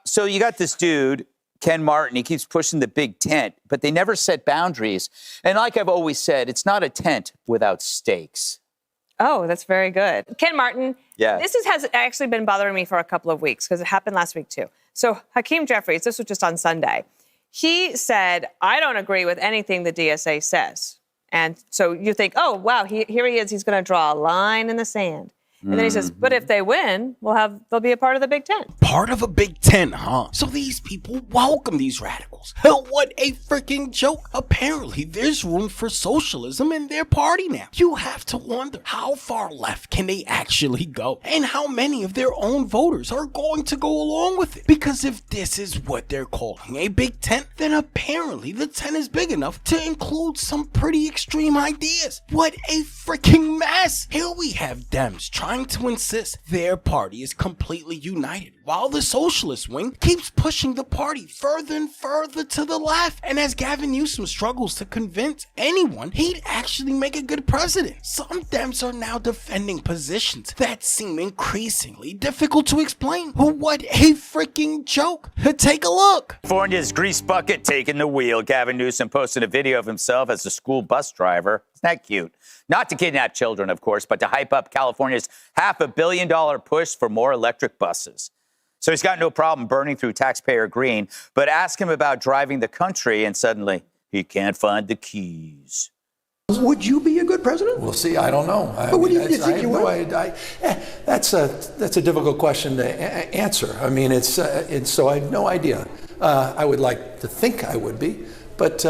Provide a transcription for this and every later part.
So you got this dude, Ken Martin, he keeps pushing the big tent, but they never set boundaries. And like I've always said, it's not a tent without stakes. Oh, that's very good. Ken Martin, yeah. This has actually been bothering me for a couple of weeks because it happened last week too. So Hakeem Jeffries, this was just on Sunday. He said, I don't agree with anything the DSA says. And so you think, oh, wow, here he is. He's going to draw a line in the sand. And then he says, but if they win, they'll be a part of the Big Ten. Part of a Big Ten, huh? So these people welcome these radicals. Hell, what a freaking joke. Apparently, there's room for socialism in their party now. You have to wonder, how far left can they actually go? And how many of their own voters are going to go along with it? Because if this is what they're calling a Big Ten, then apparently the 10 is big enough to include some pretty extreme ideas. What a freaking mess. Here we have Dems trying to insist their party is completely united, while the socialist wing keeps pushing the party further and further to the left. And as Gavin Newsom struggles to convince anyone he'd actually make a good president, some Dems are now defending positions that seem increasingly difficult to explain. What a freaking joke. Take a look. California's grease bucket taking the wheel. Gavin Newsom posted a video of himself as a school bus driver. Isn't that cute? Not to kidnap children, of course, but to hype up California's $500 million push for more electric buses. So he's got no problem burning through taxpayer green, but ask him about driving the country and suddenly he can't find the keys. Would you be a good president? We'll see. I don't know. But what do you think you would? That's a difficult question to answer. I mean, so I have no idea. I would like to think I would be, but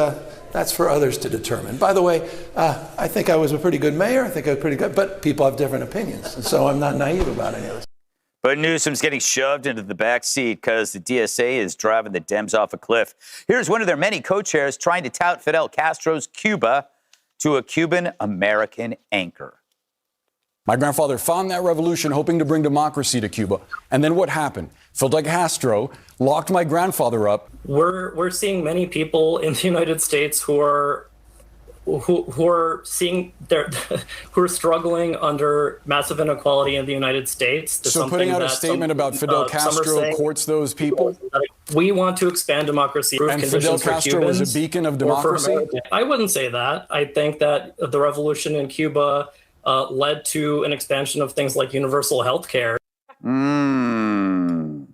that's for others to determine. By the way, I think I was a pretty good mayor. I think I was pretty good, but people have different opinions, and so I'm not naive about any of this. But Newsom's getting shoved into the back seat because the DSA is driving the Dems off a cliff. Here's one of their many co-chairs trying to tout Fidel Castro's Cuba to a Cuban-American anchor. My grandfather found that revolution hoping to bring democracy to Cuba. And then what happened? Fidel Castro locked my grandfather up. We're seeing many people in the United States who are seeing who are struggling under massive inequality in the United States. So putting out a statement about Fidel Castro courts those people? We want to expand democracy. And Fidel Castro was a beacon of democracy? I wouldn't say that. I think that the revolution in Cuba led to an expansion of things like universal health care.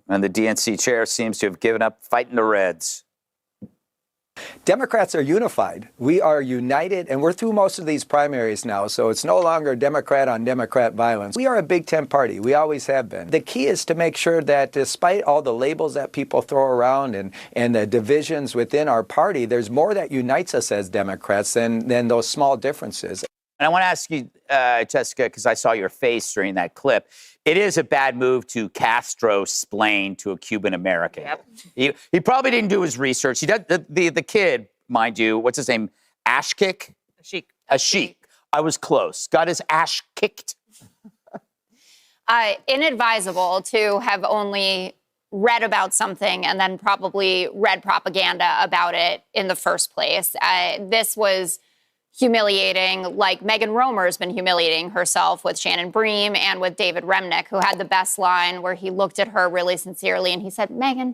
And the DNC chair seems to have given up fighting the Reds. Democrats are unified. We are united, and we're through most of these primaries now, so it's no longer Democrat on Democrat violence. We are a Big Ten party. We always have been. The key is to make sure that despite all the labels that people throw around and the divisions within our party, there's more that unites us as Democrats than those small differences. And I want to ask you, Jessica, because I saw your face during that clip. It is a bad move to Castro-splain to a Cuban American. Yep. He probably didn't do his research. He does, the kid, mind you, what's his name? Ashkick? Ashik. I was close. Got his ash kicked. Inadvisable to have only read about something and then probably read propaganda about it in the first place. This was humiliating, like Megan Romer's been humiliating herself with Shannon Bream and with David Remnick, who had the best line where he looked at her really sincerely and he said, Megan,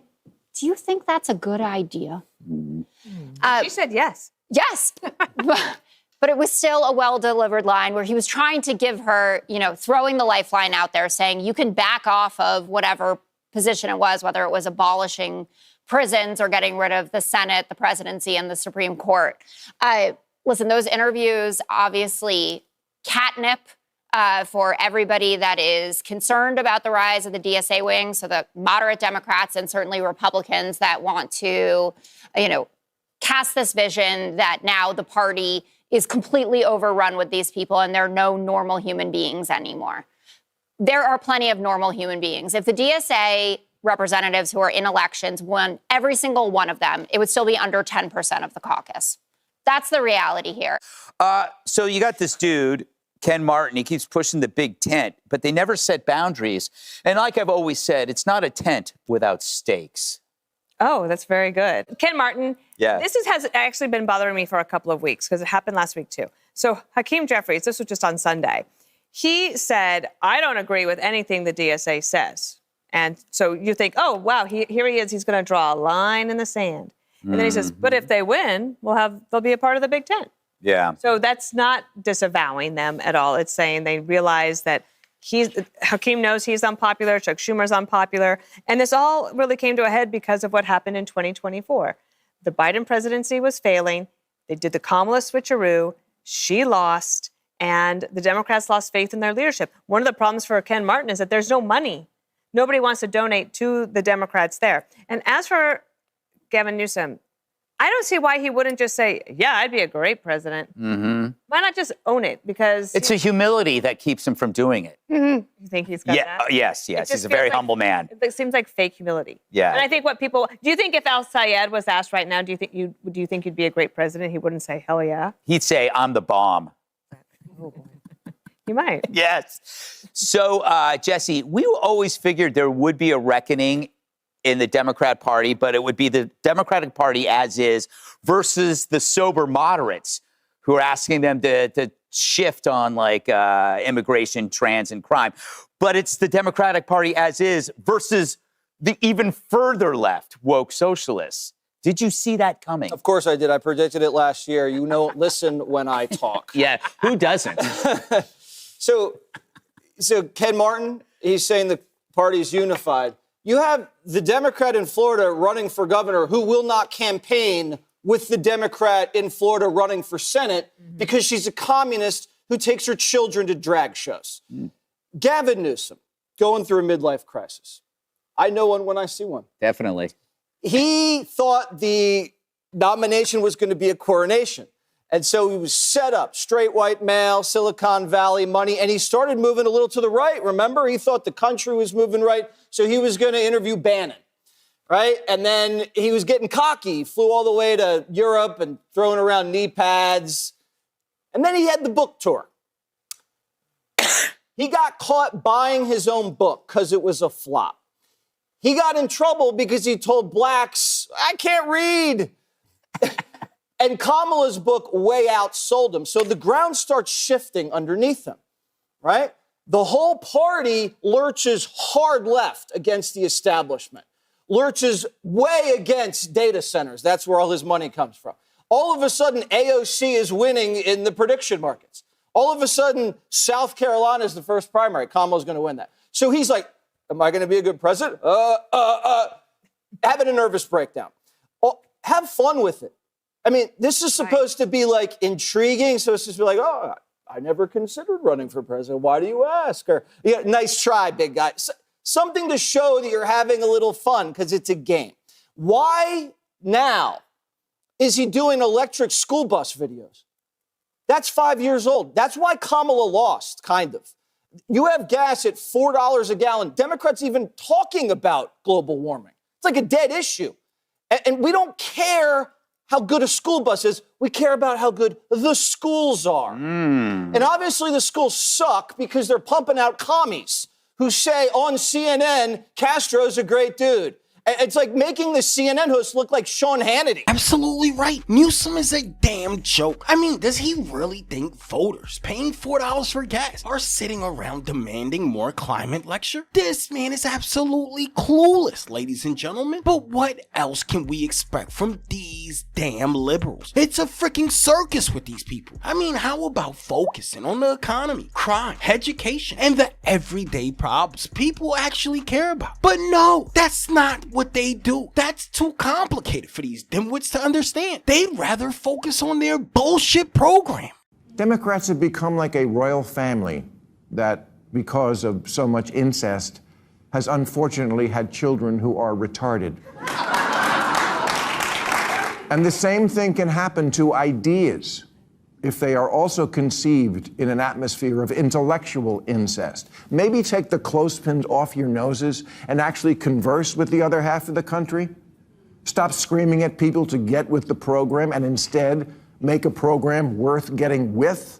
do you think that's a good idea? She said yes. Yes. But it was still a well-delivered line where he was trying to give her, throwing the lifeline out there saying you can back off of whatever position it was, whether it was abolishing prisons or getting rid of the Senate, the presidency, and the Supreme Court. Listen, those interviews, obviously catnip for everybody that is concerned about the rise of the DSA wing. So the moderate Democrats and certainly Republicans that want to, cast this vision that now the party is completely overrun with these people and there are no normal human beings anymore. There are plenty of normal human beings. If the DSA representatives who are in elections won every single one of them, it would still be under 10% of the caucus. That's the reality here. So you got this dude, Ken Martin, he keeps pushing the big tent, but they never set boundaries. And like I've always said, it's not a tent without stakes. Oh, that's very good. Ken Martin, this has actually been bothering me for a couple of weeks because it happened last week too. So Hakeem Jeffries, this was just on Sunday. He said, I don't agree with anything the DSA says. And so you think, oh, wow, here he is. He's going to draw a line in the sand. And then he says, but if they win, they'll be a part of the Big Tent. Yeah. So that's not disavowing them at all. It's saying they realize that Hakeem knows he's unpopular, Chuck Schumer's unpopular. And this all really came to a head because of what happened in 2024. The Biden presidency was failing. They did the Kamala switcheroo. She lost. And the Democrats lost faith in their leadership. One of the problems for Ken Martin is that there's no money. Nobody wants to donate to the Democrats there. And as for Gavin Newsom, I don't see why he wouldn't just say, yeah, I'd be a great president. Mm-hmm. Why not just own it? Because it's a humility that keeps him from doing it. You think he's got that? Yes. He's a very humble man. It seems like fake humility. Yeah. And I think do you think if Al Sayed was asked right now, do you think you'd be a great president? He wouldn't say, hell yeah. He'd say, I'm the bomb. Oh, boy. You might. Yes. So, Jesse, we always figured there would be a reckoning in the Democrat Party, but it would be the Democratic Party as is versus the sober moderates who are asking them to shift on immigration, trans, and crime. But it's the Democratic Party as is versus the even further left woke socialists. Did you see that coming? Of course I did. I predicted it last year. You don't listen when I talk. Yeah, who doesn't? So Ken Martin, he's saying the party's unified. You have the Democrat in Florida running for governor who will not campaign with the Democrat in Florida running for Senate because she's a communist who takes her children to drag shows. Gavin Newsom, going through a midlife crisis. I know one when I see one. Definitely. He thought the nomination was going to be a coronation. And so he was set up, straight white male, Silicon Valley money, and he started moving a little to the right. Remember, he thought the country was moving right, so he was going to interview Bannon, right? And then he was getting cocky, flew all the way to Europe and throwing around knee pads. And then he had the book tour. He got caught buying his own book because it was a flop. He got in trouble because he told blacks, I can't read. And Kamala's book way outsold him. So the ground starts shifting underneath him, right? The whole party lurches hard left against the establishment, lurches way against data centers. That's where all his money comes from. All of a sudden, AOC is winning in the prediction markets. All of a sudden, South Carolina is the first primary. Kamala's going to win that. So he's like, am I going to be a good president? Having a nervous breakdown. Have fun with it. I mean, this is supposed to be intriguing. So it's just be I never considered running for president. Why do you ask? Or, nice try, big guy. Something to show that you're having a little fun because it's a game. Why now is he doing electric school bus videos? That's 5 years old. That's why Kamala lost, kind of. You have gas at $4 a gallon. Democrats even talking about global warming. It's like a dead issue. And we don't care how good a school bus is. We care about how good the schools are. And obviously the schools suck because they're pumping out commies who say on CNN, Castro's a great dude. It's like making the CNN host look like Sean Hannity. Absolutely right. Newsom is a damn joke. I mean, does he really think voters paying $4 for gas are sitting around demanding more climate lecture? This man is absolutely clueless, ladies and gentlemen. But what else can we expect from these damn liberals? It's a freaking circus with these people. I mean, how about focusing on the economy, crime, education, and the everyday problems people actually care about? But no, that's not what they do. That's too complicated for these dimwits to understand. They'd rather focus on their bullshit program. Democrats have become like a royal family that, because of so much incest, has unfortunately had children who are retarded. And the same thing can happen to ideas if they are also conceived in an atmosphere of intellectual incest. Maybe take the clothespins off your noses and actually converse with the other half of the country. Stop screaming at people to get with the program and instead make a program worth getting with.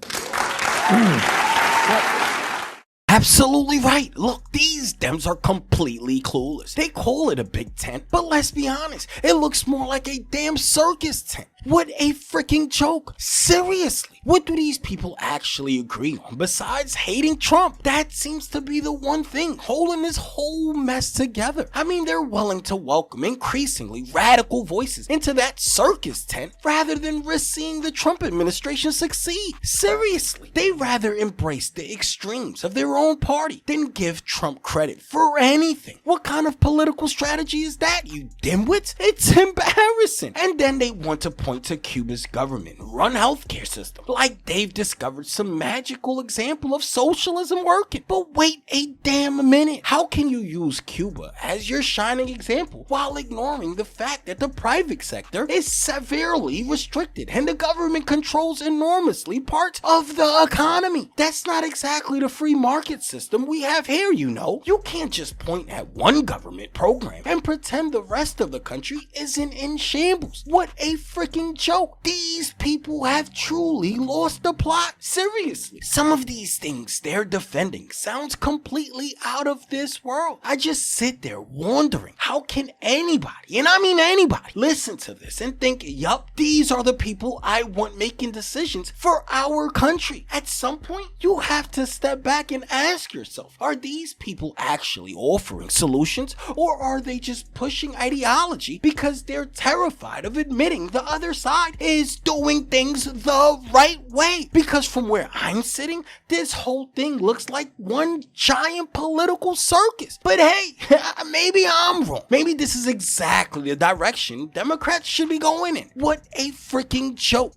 Absolutely right. Look, these Dems are completely clueless. They call it a big tent, but let's be honest, it looks more like a damn circus tent. What a freaking joke. Seriously, what do these people actually agree on besides hating Trump? That seems to be the one thing holding this whole mess together. I mean, they're willing to welcome increasingly radical voices into that circus tent rather than risk seeing the Trump administration succeed. Seriously, they rather embrace the extremes of their own party than give Trump credit for anything. What kind of political strategy is that, you dimwits? It's embarrassing. And then they want to point to Cuba's government-run healthcare system like they've discovered some magical example of socialism working. But wait a damn minute. How can you use Cuba as your shining example while ignoring the fact that the private sector is severely restricted and the government controls enormously parts of the economy? That's not exactly the free market system we have here, you know. You can't just point at one government program and pretend the rest of the country isn't in shambles. What a freaking joke. These people have truly lost the plot. Seriously, some of these things they're defending sounds completely out of this world. I just sit there wondering, how can anybody, and I mean anybody, listen to this and think, yup, these are the people I want making decisions for our country? At some point, you have to step back and ask yourself, are these people actually offering solutions, or are they just pushing ideology because they're terrified of admitting the other side is doing things the right way? Because from where I'm sitting, this whole thing looks like one giant political circus. But hey, maybe I'm wrong. Maybe this is exactly the direction Democrats should be going in. What a freaking joke.